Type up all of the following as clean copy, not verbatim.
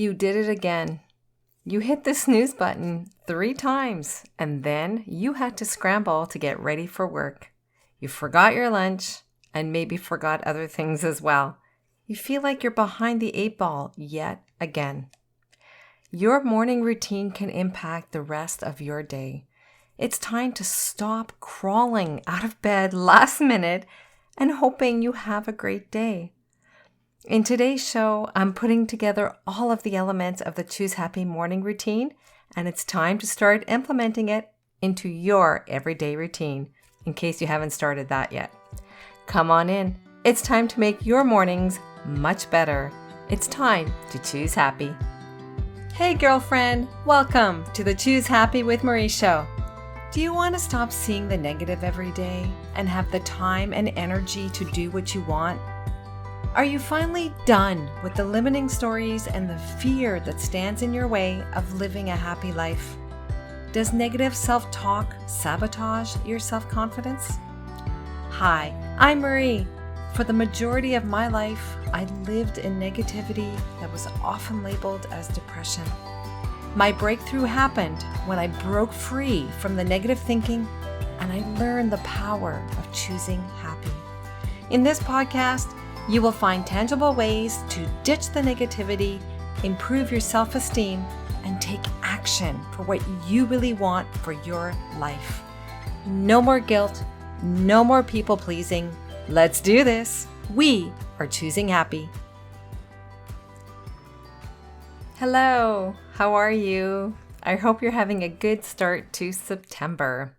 You did it again. You hit the snooze button 3 times, and then you had to scramble to get ready for work. You forgot your lunch and maybe forgot other things as well. You feel like you're behind the 8 ball yet again. Your morning routine can impact the rest of your day. It's time to stop crawling out of bed last minute and hoping you have a great day. In today's show, I'm putting together all of the elements of the Choose Happy morning routine, and it's time to start implementing it into your everyday routine, in case you haven't started that yet. Come on in. It's time to make your mornings much better. It's time to choose happy. Hey girlfriend, welcome to the Choose Happy with Marie show. Do you want to stop seeing the negative every day and have the time and energy to do what you want? Are you finally done with the limiting stories and the fear that stands in your way of living a happy life? Does negative self-talk sabotage your self-confidence? Hi, I'm Marie. For the majority of my life, I lived in negativity that was often labeled as depression. My breakthrough happened when I broke free from the negative thinking and I learned the power of choosing happy. In this podcast, you will find tangible ways to ditch the negativity, improve your self-esteem, and take action for what you really want for your life. No more guilt, no more people pleasing. Let's do this. We are choosing happy. Hello, how are you? I hope you're having a good start to September.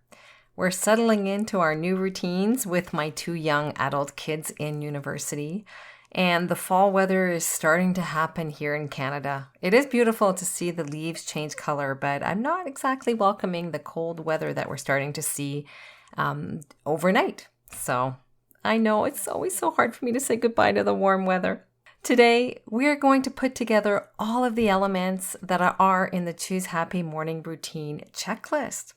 We're settling into our new routines with my 2 young adult kids in university, and the fall weather is starting to happen here in Canada. It is beautiful to see the leaves change color, but I'm not exactly welcoming the cold weather that we're starting to see overnight. So I know it's always so hard for me to say goodbye to the warm weather. Today, we are going to put together all of the elements that are in the Choose Happy morning routine checklist.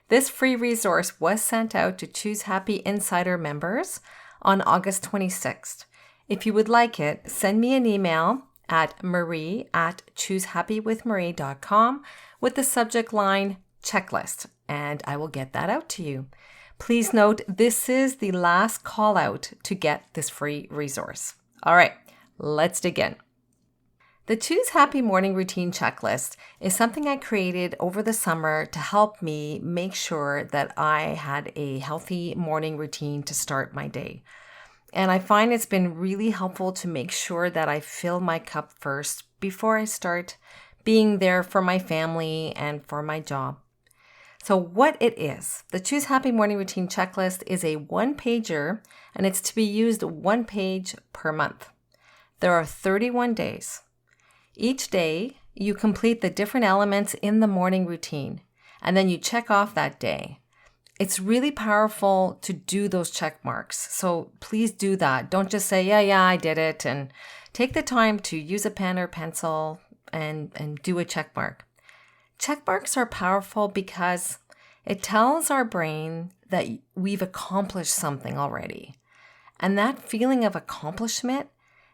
This free resource was sent out to Choose Happy Insider members on August 26th. If you would like it, send me an email at marie@choosehappywithmarie.com with the subject line checklist, and I will get that out to you. Please note, this is the last call out to get this free resource. All right, let's dig in. The Choose Happy morning routine checklist is something I created over the summer to help me make sure that I had a healthy morning routine to start my day. And I find it's been really helpful to make sure that I fill my cup first before I start being there for my family and for my job. So what it is, the Choose Happy morning routine checklist is a 1-pager, and it's to be used 1 page per month. There are 31 days. Each day, you complete the different elements in the morning routine, and then you check off that day. It's really powerful to do those check marks, so please do that. Don't just say, yeah, I did it, and take the time to use a pen or pencil and do a check mark. Check marks are powerful because it tells our brain that we've accomplished something already, and that feeling of accomplishment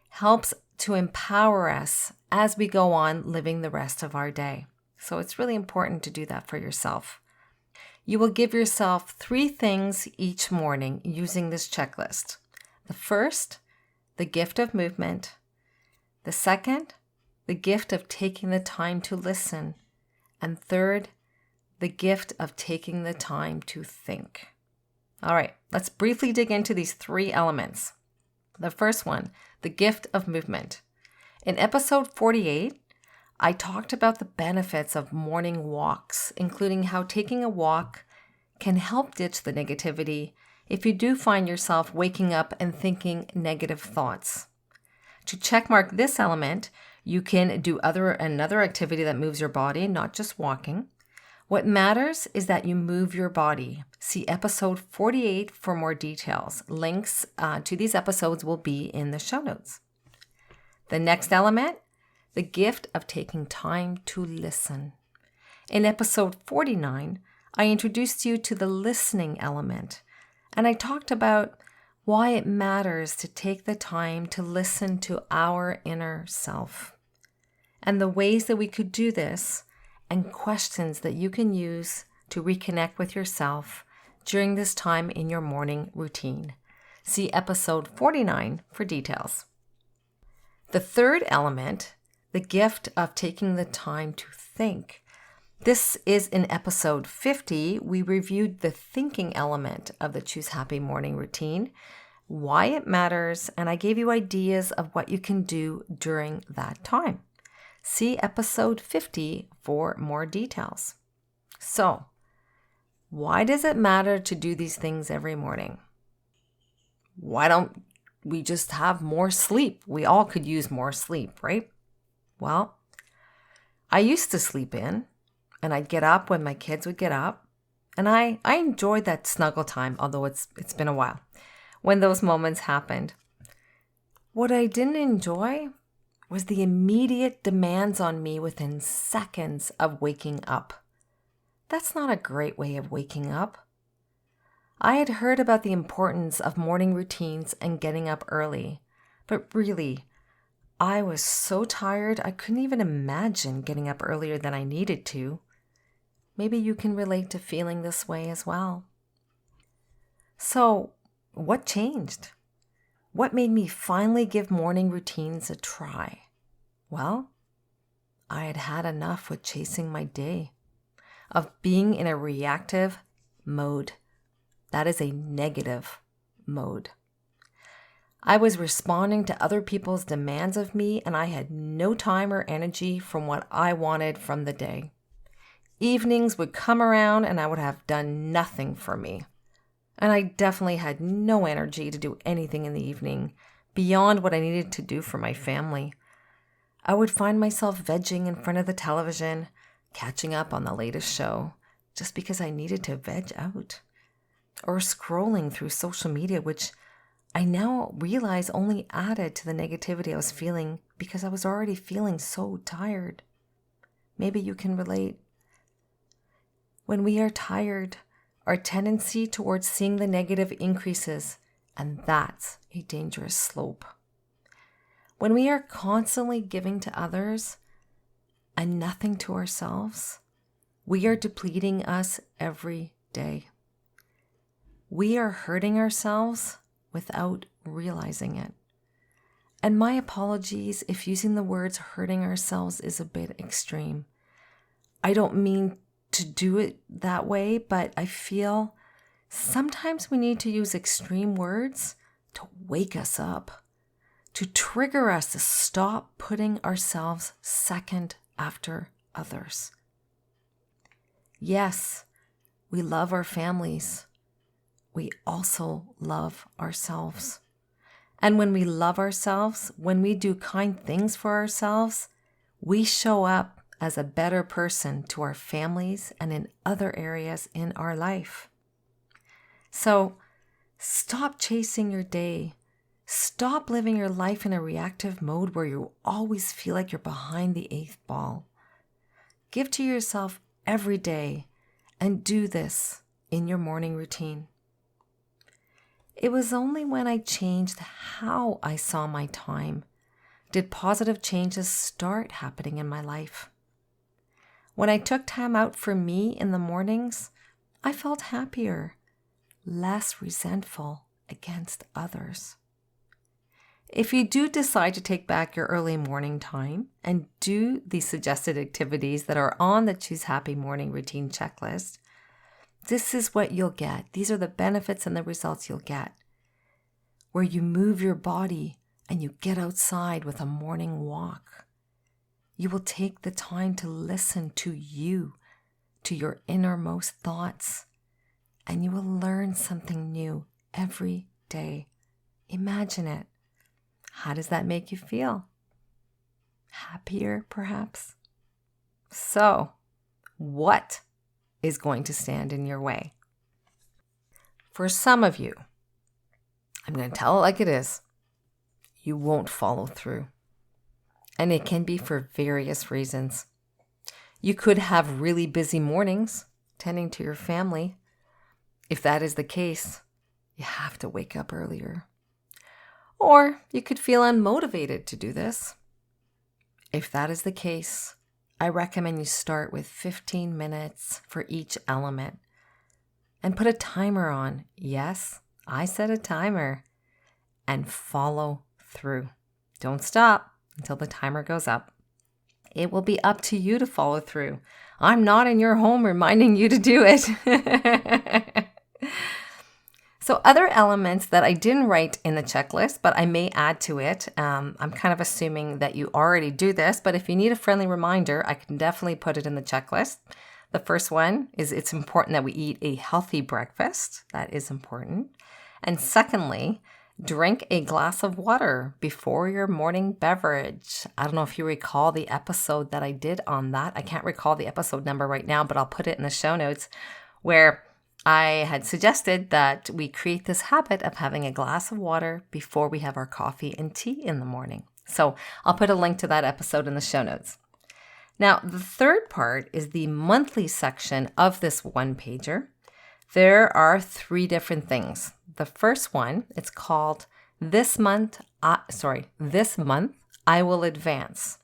helps to empower us as we go on living the rest of our day. So it's really important to do that for yourself. You will give yourself 3 things each morning using this checklist. The first, the gift of movement. The second, the gift of taking the time to listen. And third, the gift of taking the time to think. All right, let's briefly dig into these 3 elements. The first one, the gift of movement. In episode 48, I talked about the benefits of morning walks, including how taking a walk can help ditch the negativity if you do find yourself waking up and thinking negative thoughts. To checkmark this element, you can do another activity that moves your body, not just walking. What matters is that you move your body. See episode 48 for more details. Links to these episodes will be in the show notes. The next element, the gift of taking time to listen. In episode 49, I introduced you to the listening element, and I talked about why it matters to take the time to listen to our inner self. and the ways that we could do this, and questions that you can use to reconnect with yourself during this time in your morning routine. See episode 49 for details. The third element, the gift of taking the time to think. This is in episode 50. We reviewed the thinking element of the Choose Happy morning routine, why it matters, and I gave you ideas of what you can do during that time. See episode 50 for more details. So, why does it matter to do these things every morning? Why don't we just have more sleep? We all could use more sleep, right? Well, I used to sleep in, and I'd get up when my kids would get up, and I enjoyed that snuggle time, although it's been a while, when those moments happened. What I didn't enjoy was the immediate demands on me within seconds of waking up. That's not a great way of waking up. I had heard about the importance of morning routines and getting up early, but really, I was so tired I couldn't even imagine getting up earlier than I needed to. Maybe you can relate to feeling this way as well. So, what changed? What made me finally give morning routines a try? Well, I had had enough with chasing my day, of being in a reactive mode. That is a negative mode. I was responding to other people's demands of me, and I had no time or energy from what I wanted from the day. Evenings would come around and I would have done nothing for me. And I definitely had no energy to do anything in the evening beyond what I needed to do for my family. I would find myself vegging in front of the television, catching up on the latest show, just because I needed to veg out. Or scrolling through social media, which I now realize only added to the negativity I was feeling because I was already feeling so tired. Maybe you can relate. When we are tired, our tendency towards seeing the negative increases, and that's a dangerous slope. When we are constantly giving to others and nothing to ourselves, we are depleting us every day. We are hurting ourselves without realizing it. And my apologies if using the words hurting ourselves is a bit extreme. I don't mean to do it that way, but I feel sometimes we need to use extreme words to wake us up, to trigger us to stop putting ourselves second after others. Yes, we love our families. We also love ourselves. And when we love ourselves, when we do kind things for ourselves, we show up as a better person to our families and in other areas in our life. So stop chasing your day. Stop living your life in a reactive mode where you always feel like you're behind the eighth ball. Give to yourself every day and do this in your morning routine. It was only when I changed how I saw my time did positive changes start happening in my life. When I took time out for me in the mornings, I felt happier, less resentful against others. If you do decide to take back your early morning time and do the suggested activities that are on the Choose Happy morning routine checklist, this is what you'll get. These are the benefits and the results you'll get. Where you move your body and you get outside with a morning walk. You will take the time to listen to you, to your innermost thoughts, and you will learn something new every day. Imagine it. How does that make you feel? Happier, perhaps? So, what is going to stand in your way? For some of you, I'm going to tell it like it is, you won't follow through. And it can be for various reasons. You could have really busy mornings tending to your family. If that is the case, you have to wake up earlier. Or you could feel unmotivated to do this. If that is the case, I recommend you start with 15 minutes for each element and put a timer on. Yes, I set a timer, and follow through. Don't stop until the timer goes up. It will be up to you to follow through. I'm not in your home reminding you to do it. So other elements that I didn't write in the checklist, but I may add to it. I'm kind of assuming that you already do this, but if you need a friendly reminder, I can definitely put it in the checklist. The first one is it's important that we eat a healthy breakfast. That is important. And secondly, drink a glass of water before your morning beverage. I don't know if you recall the episode that I did on that. I can't recall the episode number right now, but I'll put it in the show notes, where I had suggested that we create this habit of having a glass of water before we have our coffee and tea in the morning. So I'll put a link to that episode in the show notes. Now, the third part is the monthly section of this one-pager. There are 3 different things. The first one, it's called This Month I Will Advance.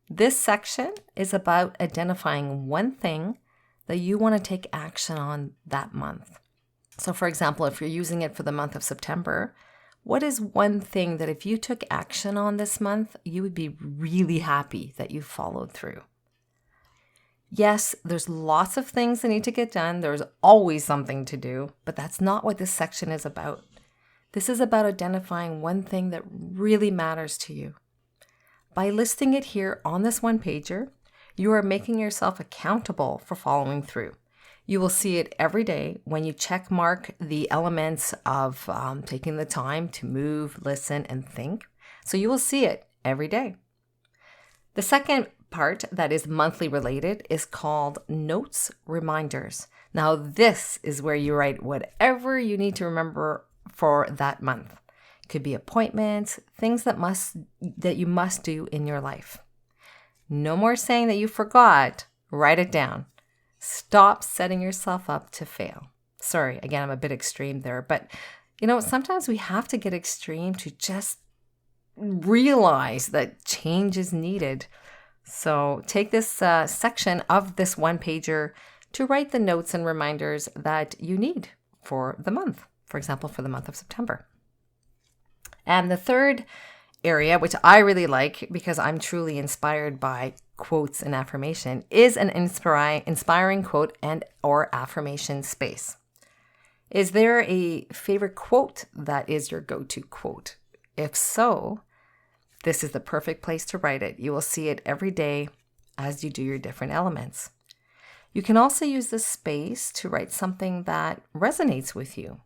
This section is about identifying one thing that you want to take action on that month. So for example, if you're using it for the month of September, what is one thing that if you took action on this month, you would be really happy that you followed through? Yes, there's lots of things that need to get done. There's always something to do, but that's not what this section is about. This is about identifying one thing that really matters to you. By listing it here on this one-pager, you are making yourself accountable for following through. You will see it every day when you check mark the elements of taking the time to move, listen, and think. So you will see it every day. The second part that is monthly related is called Notes Reminders. Now this is where you write whatever you need to remember for that month. It could be appointments, things that you must do in your life. No more saying that you forgot. Write it down. Stop setting yourself up to fail. Sorry, again, I'm a bit extreme there, but sometimes we have to get extreme to just realize that change is needed. So take this section of this one-pager to write the notes and reminders that you need for the month, for example, for the month of September. And the third area, which I really like because I'm truly inspired by quotes and affirmation, is an inspiring quote and or affirmation space. Is there a favorite quote that is your go-to quote? If so, this is the perfect place to write it. You will see it every day as you do your different elements. You can also use this space to write something that resonates with you.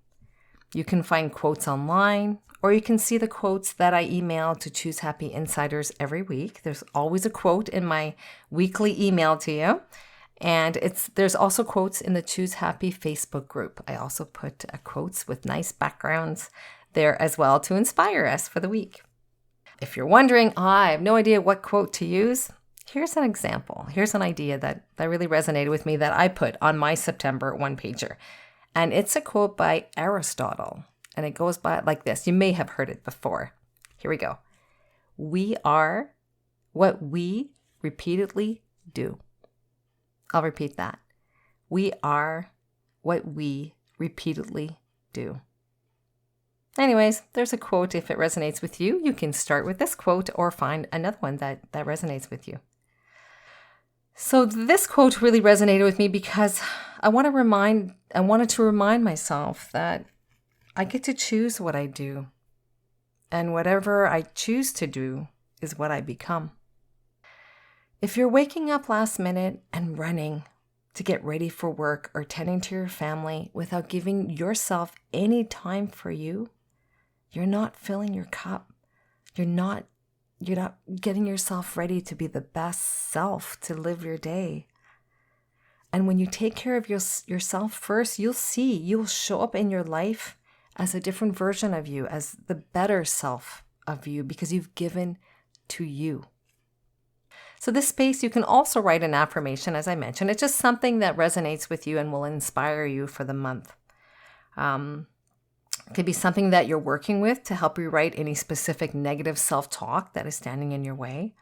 You can find quotes online, or you can see the quotes that I email to Choose Happy Insiders every week. There's always a quote in my weekly email to you. And there's also quotes in the Choose Happy Facebook group. I also put quotes with nice backgrounds there as well to inspire us for the week. If you're wondering, I have no idea what quote to use, here's an example. Here's an idea that really resonated with me that I put on my September one-pager. And it's a quote by Aristotle. And it goes by like this. You may have heard it before. Here we go. We are what we repeatedly do. I'll repeat that. We are what we repeatedly do. Anyways, there's a quote. If it resonates with you, you can start with this quote or find another one that resonates with you. So this quote really resonated with me because I wanted to remind myself that I get to choose what I do, and whatever I choose to do is what I become. If you're waking up last minute and running to get ready for work or tending to your family without giving yourself any time for you, you're not filling your cup. You're not getting yourself ready to be the best self to live your day. And when you take care of yourself first, you'll show up in your life as a different version of you, as the better self of you, because you've given to you. So this space, you can also write an affirmation, as I mentioned. It's just something that resonates with you and will inspire you for the month. It could be something that you're working with to help rewrite any specific negative self-talk that is standing in your way.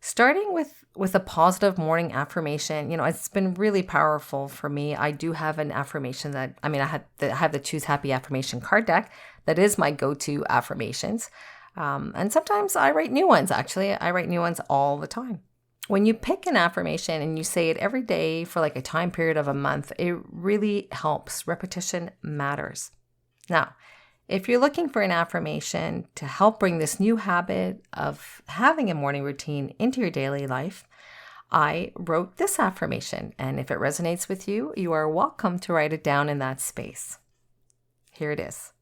Starting with a positive morning affirmation, it's been really powerful for me. I do have an affirmation I have the Choose Happy affirmation card deck. That is my go-to affirmations. And sometimes I write new ones, actually. I write new ones all the time. When you pick an affirmation and you say it every day for like a time period of a month, it really helps. Repetition matters. Now, if you're looking for an affirmation to help bring this new habit of having a morning routine into your daily life, I wrote this affirmation. And if it resonates with you, you are welcome to write it down in that space. Here it is.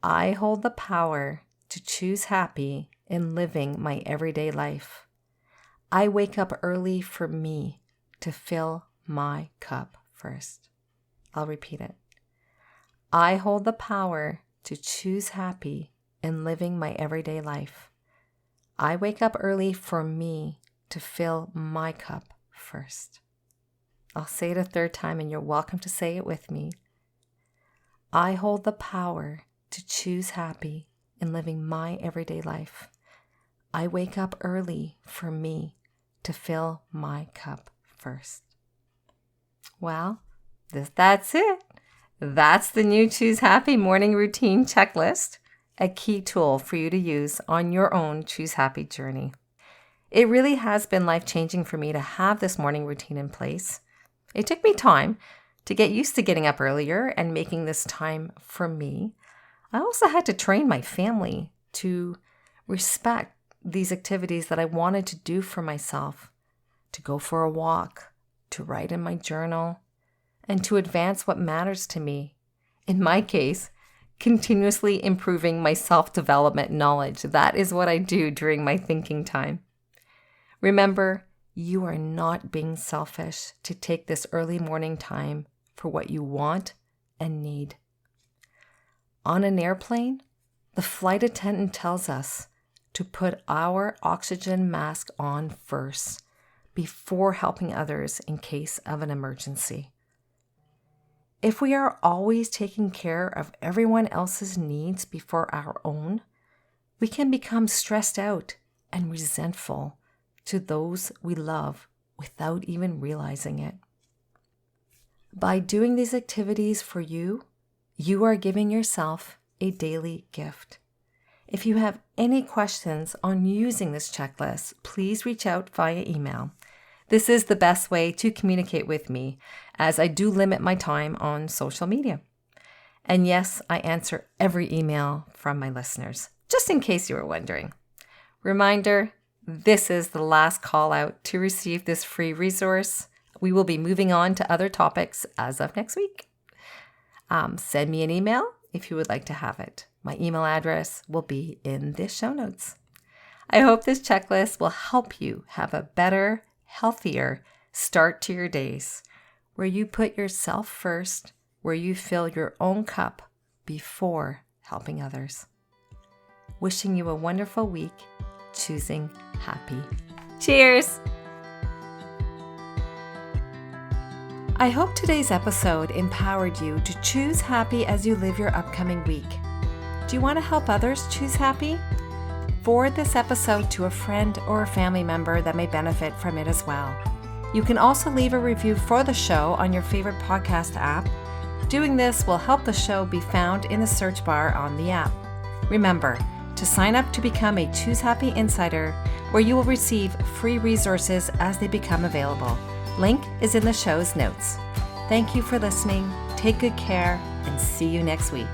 I hold the power to choose happy in living my everyday life. I wake up early for me to fill my cup first. I'll repeat it. I hold the power to choose happy in living my everyday life. I wake up early for me to fill my cup first. I'll say it a third time and you're welcome to say it with me. I hold the power to choose happy in living my everyday life. I wake up early for me to fill my cup first. Well, that's it. That's the new Choose Happy morning routine checklist, a key tool for you to use on your own Choose Happy journey. It really has been life-changing for me to have this morning routine in place. It took me time to get used to getting up earlier and making this time for me. I also had to train my family to respect these activities that I wanted to do for myself, to go for a walk, to write in my journal, and to advance what matters to me. In my case, continuously improving my self-development knowledge. That is what I do during my thinking time. Remember, you are not being selfish to take this early morning time for what you want and need. On an airplane, the flight attendant tells us to put our oxygen mask on first before helping others in case of an emergency. If we are always taking care of everyone else's needs before our own, we can become stressed out and resentful to those we love without even realizing it. By doing these activities for you, you are giving yourself a daily gift. If you have any questions on using this checklist, please reach out via email. This is the best way to communicate with me, as I do limit my time on social media. And yes, I answer every email from my listeners, just in case you were wondering. Reminder, this is the last call out to receive this free resource. We will be moving on to other topics as of next week. Send me an email if you would like to have it. My email address will be in the show notes. I hope this checklist will help you have a better, healthier start to your days, where you put yourself first, where you fill your own cup before helping others. Wishing you a wonderful week, choosing happy. Cheers! I hope today's episode empowered you to choose happy as you live your upcoming week. Do you want to help others choose happy? Forward this episode to a friend or a family member that may benefit from it as well. You can also leave a review for the show on your favorite podcast app. Doing this will help the show be found in the search bar on the app. Remember to sign up to become a Choose Happy Insider, where you will receive free resources as they become available. Link is in the show's notes. Thank you for listening. Take good care and see you next week.